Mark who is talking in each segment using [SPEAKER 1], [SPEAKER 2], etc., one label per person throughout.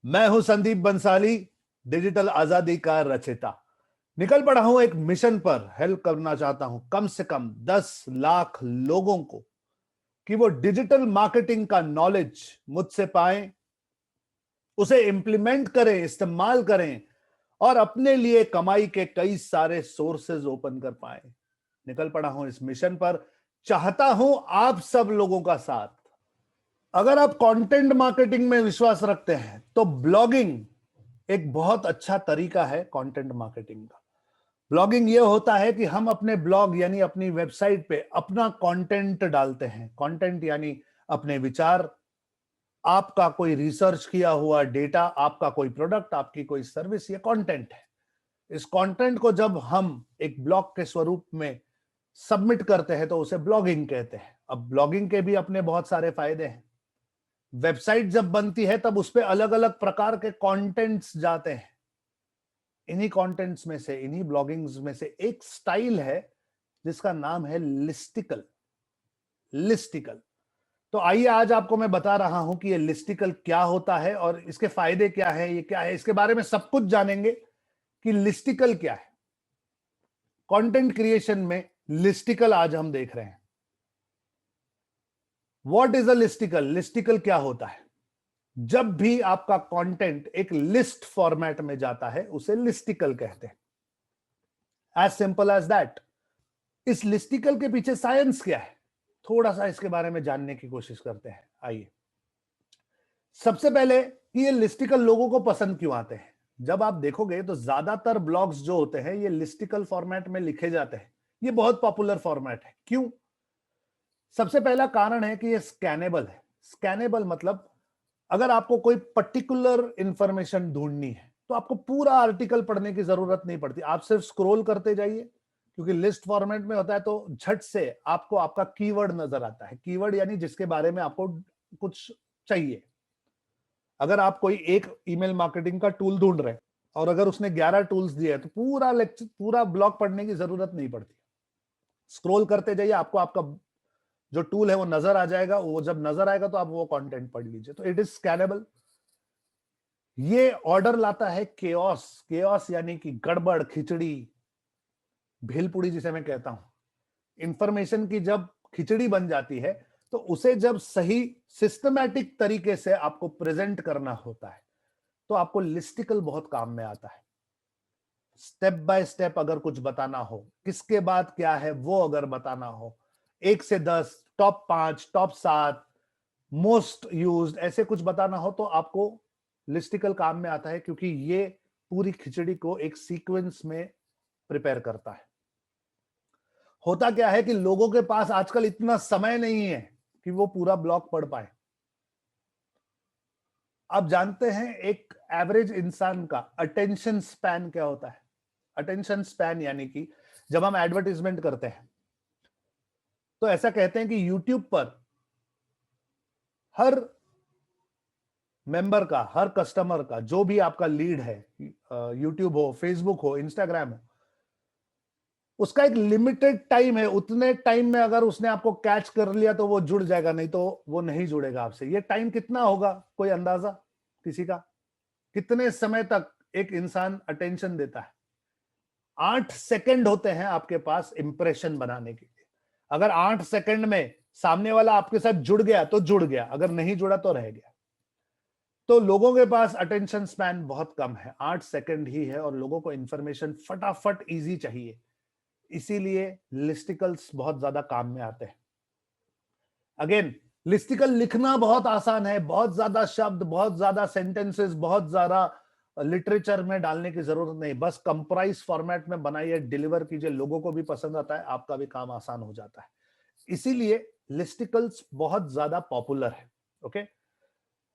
[SPEAKER 1] मैं हूं संदीप बंसाली, डिजिटल आजादी का रचयिता। निकल पड़ा हूं एक मिशन पर। हेल्प करना चाहता हूं कम से कम 10 लाख लोगों को कि वो डिजिटल मार्केटिंग का नॉलेज मुझसे पाएं, उसे इंप्लीमेंट करें, इस्तेमाल करें और अपने लिए कमाई के कई सारे सोर्सेज ओपन कर पाए। निकल पड़ा हूं इस मिशन पर, चाहता हूं आप सब लोगों का साथ। अगर आप कंटेंट मार्केटिंग में विश्वास रखते हैं तो ब्लॉगिंग एक बहुत अच्छा तरीका है कंटेंट मार्केटिंग का। ब्लॉगिंग ये होता है कि हम अपने ब्लॉग यानी अपनी वेबसाइट पे अपना कंटेंट डालते हैं। कंटेंट यानी अपने विचार, आपका कोई रिसर्च किया हुआ डेटा, आपका कोई प्रोडक्ट, आपकी कोई सर्विस, ये कंटेंट है। इस कंटेंट को जब हम एक ब्लॉग के स्वरूप में सबमिट करते हैं तो उसे ब्लॉगिंग कहते हैं। अब ब्लॉगिंग के भी अपने बहुत सारे फायदे हैं। वेबसाइट जब बनती है तब उस पर अलग अलग प्रकार के कंटेंट्स जाते हैं। इन्हीं कंटेंट्स में से, इन्हीं ब्लॉगिंग्स में से एक स्टाइल है जिसका नाम है लिस्टिकल। लिस्टिकल। तो आइए आज आपको मैं बता रहा हूं कि ये लिस्टिकल क्या होता है और इसके फायदे क्या है, ये क्या है, इसके बारे में सब कुछ जानेंगे कि लिस्टिकल क्या है। कंटेंट क्रिएशन में लिस्टिकल आज हम देख रहे हैं। What is a listicle? Listicle क्या होता है? जब भी आपका कंटेंट एक लिस्ट फॉर्मेट में जाता है उसे लिस्टिकल कहते हैं। As simple as that. इस लिस्टिकल के पीछे साइंस क्या है, थोड़ा सा इसके बारे में जानने की कोशिश करते हैं। आइए, सबसे पहले कि ये लिस्टिकल लोगों को पसंद क्यों आते हैं। जब आप देखोगे तो ज्यादातर ब्लॉग्स जो होते हैं ये लिस्टिकल फॉर्मेट में लिखे जाते हैं। ये बहुत पॉपुलर फॉर्मेट है। क्यों? सबसे पहला कारण है कि ये स्कैनेबल है। स्कैनेबल मतलब अगर आपको कोई पर्टिकुलर इंफॉर्मेशन ढूंढनी है तो आपको पूरा आर्टिकल पढ़ने की जरूरत नहीं पड़ती। आप सिर्फ स्क्रॉल करते जाइए, क्योंकि लिस्ट फॉर्मेट में होता है तो झट से आपको आपका कीवर्ड नजर आता है। कीवर्ड यानी जिसके बारे में आपको कुछ चाहिए। अगर आप कोई एक ईमेल मार्केटिंग का टूल ढूंढ रहे हैं और अगर उसने 11 टूल्स दिए हैं तो पूरा लेक्चर, पूरा ब्लॉग पढ़ने की जरूरत नहीं पड़ती। स्क्रॉल करते जाइए, आपको आपका जो टूल है वो नजर आ जाएगा। वो जब नजर आएगा तो आप वो कंटेंट पढ़ लीजिए। तो इट इज स्कैनेबल। ये ऑर्डर लाता है केओस। केओस यानी कि गड़बड़, खिचड़ी, भेलपुड़ी जिसे मैं कहता हूं। इंफॉर्मेशन की जब खिचड़ी बन जाती है तो उसे जब सही सिस्टमैटिक तरीके से आपको प्रेजेंट करना होता है तो आपको लिस्टिकल बहुत काम में आता है। स्टेप बाय स्टेप अगर कुछ बताना हो, किसके बाद क्या है वो अगर बताना हो, 1 से 10, टॉप 5, टॉप 7, मोस्ट यूज्ड, ऐसे कुछ बताना हो तो आपको लिस्टिकल काम में आता है, क्योंकि ये पूरी खिचड़ी को एक सीक्वेंस में प्रिपेयर करता है। होता क्या है कि लोगों के पास आजकल इतना समय नहीं है कि वो पूरा ब्लॉग पढ़ पाए। आप जानते हैं एक एवरेज इंसान का अटेंशन स्पैन क्या होता है? अटेंशन स्पैन यानी कि जब हम एडवर्टाइजमेंट करते हैं तो ऐसा कहते हैं कि यूट्यूब पर हर मेंबर का, हर कस्टमर का, जो भी आपका लीड है, यूट्यूब हो, फेसबुक हो, इंस्टाग्राम हो, उसका एक लिमिटेड टाइम है। उतने टाइम में अगर उसने आपको कैच कर लिया तो वो जुड़ जाएगा, नहीं तो वो नहीं जुड़ेगा आपसे। ये टाइम कितना होगा, कोई अंदाजा किसी का? कितने समय तक एक इंसान अटेंशन देता है? 8 सेकंड होते हैं आपके पास इंप्रेशन बनाने के लिए। अगर 8 सेकंड में सामने वाला आपके साथ जुड़ गया तो जुड़ गया, अगर नहीं जुड़ा तो रह गया। तो लोगों के पास अटेंशन स्पैन बहुत कम है, 8 सेकंड ही है, और लोगों को इंफॉर्मेशन फटाफट इजी चाहिए। इसीलिए लिस्टिकल्स बहुत ज्यादा काम में आते हैं। अगेन, लिस्टिकल लिखना बहुत आसान है। बहुत ज्यादा शब्द, बहुत ज्यादा सेंटेंसेस, बहुत ज्यादा लिटरेचर में डालने की जरूरत नहीं। बस कंप्राइज फॉर्मेट में बनाइए, डिलीवर कीजिए, लोगों को भी पसंद आता है, आपका भी काम आसान हो जाता है। इसीलिए लिस्टिकल्स बहुत ज्यादा पॉपुलर है। ओके,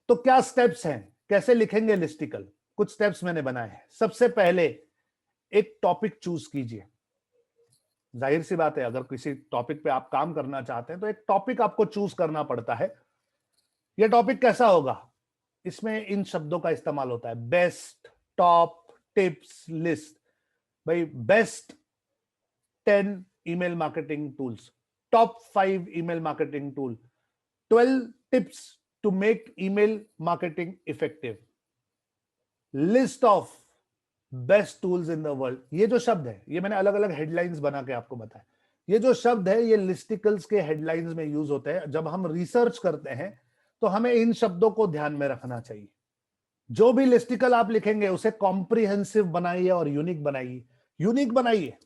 [SPEAKER 1] तो क्या स्टेप्स हैं, कैसे लिखेंगे लिस्टिकल? कुछ स्टेप्स मैंने बनाए हैं। सबसे पहले एक टॉपिक चूज कीजिए। जाहिर सी बात है, अगर किसी टॉपिक पे आप काम करना चाहते हैं तो एक टॉपिक आपको चूज करना पड़ता है। यह टॉपिक कैसा होगा? इसमें इन शब्दों का इस्तेमाल होता है: बेस्ट, टॉप, टिप्स, लिस्ट। भाई, best 10 email marketing tools, top 5 email marketing tool, 12 tips to make email marketing effective. List of best tools in the world. ये जो शब्द है, ये मैंने अलग अलग हेडलाइंस बना के आपको बताया। ये जो शब्द है ये लिस्टिकल्स के हेडलाइंस में यूज होते हैं। जब हम रिसर्च करते हैं तो हमें इन शब्दों को ध्यान में रखना चाहिए। जो भी लिस्टिकल आप लिखेंगे उसे कॉम्प्रिहेंसिव बनाइए और यूनिक बनाइए। यूनिक बनाइए।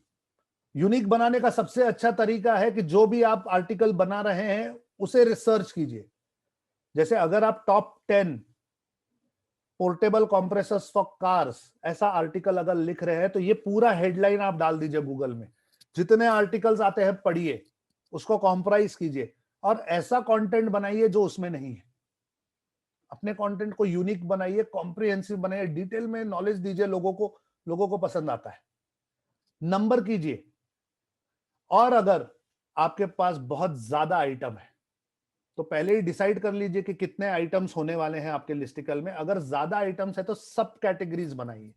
[SPEAKER 1] यूनिक बनाने का सबसे अच्छा तरीका है कि जो भी आप आर्टिकल बना रहे हैं उसे रिसर्च कीजिए। जैसे अगर आप top 10 portable compressors for cars ऐसा आर्टिकल अगर लिख रहे हैं तो ये पूरा हेडलाइन आप डाल दीजिए गूगल में। जितने आर्टिकल्स आते हैं पढ़िए, उसको कॉम्प्राइज कीजिए और ऐसा कंटेंट बनाइए जो उसमें नहीं है। अपने कंटेंट को यूनिक बनाइए, कॉम्प्रिहेंसिव बनाइए, डिटेल में नॉलेज दीजिए लोगों को पसंद आता है। नंबर कीजिए। और अगर आपके पास बहुत ज्यादा आइटम है तो पहले ही डिसाइड कर लीजिए कि कितने आइटम्स होने वाले हैं आपके लिस्टिकल में। अगर ज्यादा आइटम्स है तो सब कैटेगरीज बनाइए,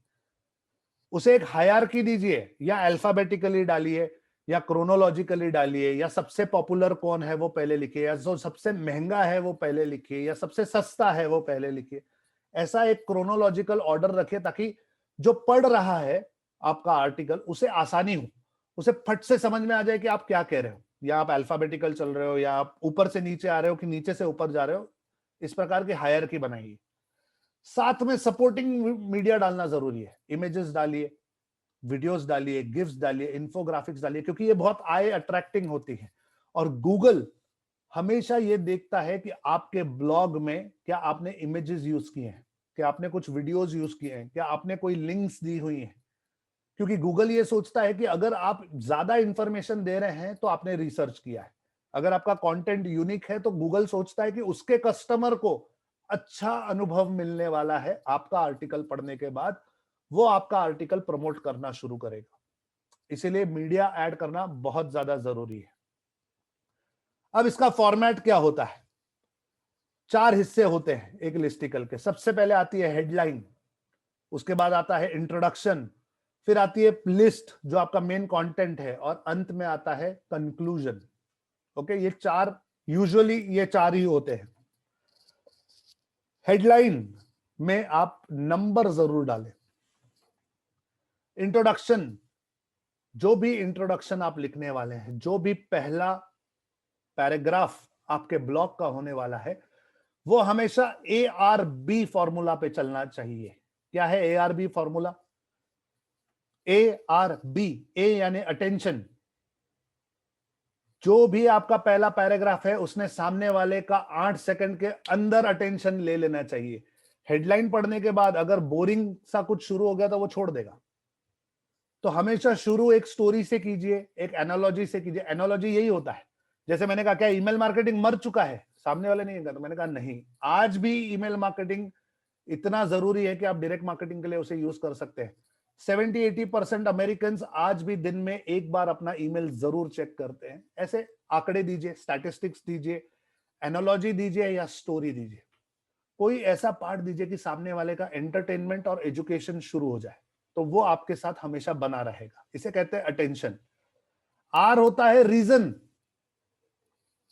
[SPEAKER 1] उसे एक हायरार्की दीजिए, या अल्फाबेटिकली डालिए या क्रोनोलॉजिकली डालिए, या सबसे पॉपुलर कौन है वो पहले लिखिए, या जो सबसे महंगा है वो पहले लिखिए, या सबसे सस्ता है वो पहले लिखिए। ऐसा एक क्रोनोलॉजिकल ऑर्डर रखिए ताकि जो पढ़ रहा है आपका आर्टिकल उसे आसानी हो, उसे फट से समझ में आ जाए कि आप क्या कह रहे हो, या आप अल्फाबेटिकल चल रहे हो या आप ऊपर से नीचे आ रहे हो कि नीचे से ऊपर जा रहे हो। इस प्रकार की हायरार्की बनाइए। साथ में सपोर्टिंग मीडिया डालना जरूरी है। इमेजेस डालिए, वीडियोस डालिए, गिफ्स डालिए, इन्फोग्राफिक्स डालिए, क्योंकि ये बहुत आई अट्रैक्टिंग होती है। और गूगल हमेशा ये देखता है कि आपके ब्लॉग में क्या आपने इमेजेस यूज किए हैं, क्या आपने कुछ वीडियोस यूज किए हैं, क्या आपने कोई लिंक्स दी हुई हैं। क्योंकि गूगल ये सोचता है कि अगर आप ज्यादा इंफॉर्मेशन दे रहे हैं तो आपने रिसर्च किया है। अगर आपका कंटेंट यूनिक है तो गूगल सोचता है कि उसके कस्टमर को अच्छा अनुभव मिलने वाला है आपका आर्टिकल पढ़ने के बाद, वो आपका आर्टिकल प्रमोट करना शुरू करेगा। इसीलिए मीडिया ऐड करना बहुत ज्यादा जरूरी है। अब इसका फॉर्मेट क्या होता है? 4 हिस्से होते हैं एक लिस्टिकल के। सबसे पहले आती है हेडलाइन, उसके बाद आता है इंट्रोडक्शन, फिर आती है लिस्ट जो आपका मेन कंटेंट है, और अंत में आता है कंक्लूजन। ओके, ये 4 यूजुअली ये 4 ही होते हैं। हेडलाइन में आप नंबर जरूर डालें। इंट्रोडक्शन, जो भी इंट्रोडक्शन आप लिखने वाले हैं, जो भी पहला पैराग्राफ आपके ब्लॉग का होने वाला है, वो हमेशा ARB फॉर्मूला पे चलना चाहिए। क्या है ARB फॉर्मूला? ARB, ए यानी अटेंशन। जो भी आपका पहला पैराग्राफ है उसने सामने वाले का 8 सेकंड के अंदर अटेंशन ले लेना चाहिए। हेडलाइन पढ़ने के बाद अगर बोरिंग सा कुछ शुरू हो गया तो वो छोड़ देगा। तो हमेशा शुरू एक स्टोरी से कीजिए, एक एनालॉजी से कीजिए। एनालॉजी यही होता है, जैसे मैंने कहा क्या ईमेल मार्केटिंग मर चुका है? सामने वाले नहीं कहते, मैंने कहा नहीं, आज भी ईमेल मार्केटिंग इतना जरूरी है कि आप डायरेक्ट मार्केटिंग के लिए उसे यूज कर सकते हैं। 70-80% अमेरिकन आज भी दिन में एक बार अपना ईमेल जरूर चेक करते हैं। ऐसे आंकड़े दीजिए, स्टैटिस्टिक्स दीजिए, एनालॉजी दीजिए या स्टोरी दीजिए। कोई ऐसा पार्ट दीजिए कि सामने वाले का एंटरटेनमेंट और एजुकेशन शुरू हो जाए, तो वो आपके साथ हमेशा बना रहेगा। इसे कहते हैं अटेंशन। आर होता है रीजन।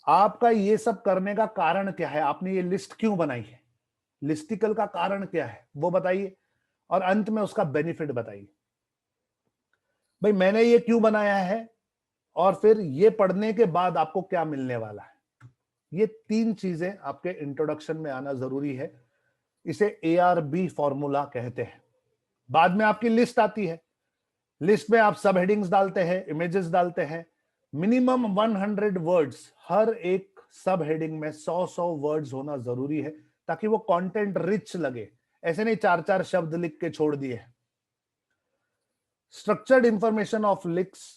[SPEAKER 1] आपका ये सब करने का कारण क्या है, आपने ये लिस्ट क्यों बनाई है, लिस्टिकल का कारण क्या है वो बताइए, और अंत में उसका बेनिफिट बताइए। भाई मैंने ये क्यों बनाया है, और फिर ये पढ़ने के बाद आपको क्या मिलने वाला है। ये 3 चीजें आपके इंट्रोडक्शन में आना जरूरी है। इसे ARB फॉर्मूला कहते हैं। बाद में आपकी लिस्ट आती है। लिस्ट में आप सब हेडिंग्स डालते हैं, इमेजेस डालते हैं। मिनिमम 100 वर्ड्स, हर एक सब हेडिंग में 100 वर्ड्स होना जरूरी है ताकि वो कंटेंट रिच लगे। ऐसे नहीं 4-4 शब्द लिख के छोड़ दिए। Structured information of links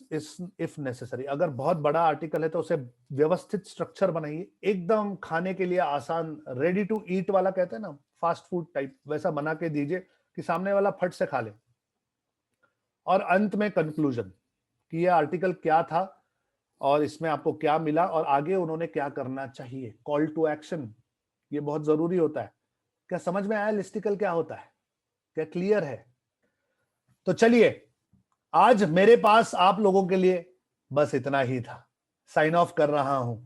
[SPEAKER 1] if necessary. अगर बहुत बड़ा आर्टिकल है तो उसे व्यवस्थित स्ट्रक्चर बनाइए, एकदम खाने के लिए आसान, रेडी टू ईट वाला कहते हैं ना, फास्ट फूड टाइप, वैसा बना के दीजिए कि सामने वाला फट से खा ले। और अंत में कंक्लूजन कि यह आर्टिकल क्या था और इसमें आपको क्या मिला और आगे उन्होंने क्या करना चाहिए। कॉल टू एक्शन, ये बहुत जरूरी होता है। क्या समझ में आया लिस्टिकल क्या होता है? क्या क्लियर है? तो चलिए, आज मेरे पास आप लोगों के लिए बस इतना ही था। साइन ऑफ कर रहा हूं।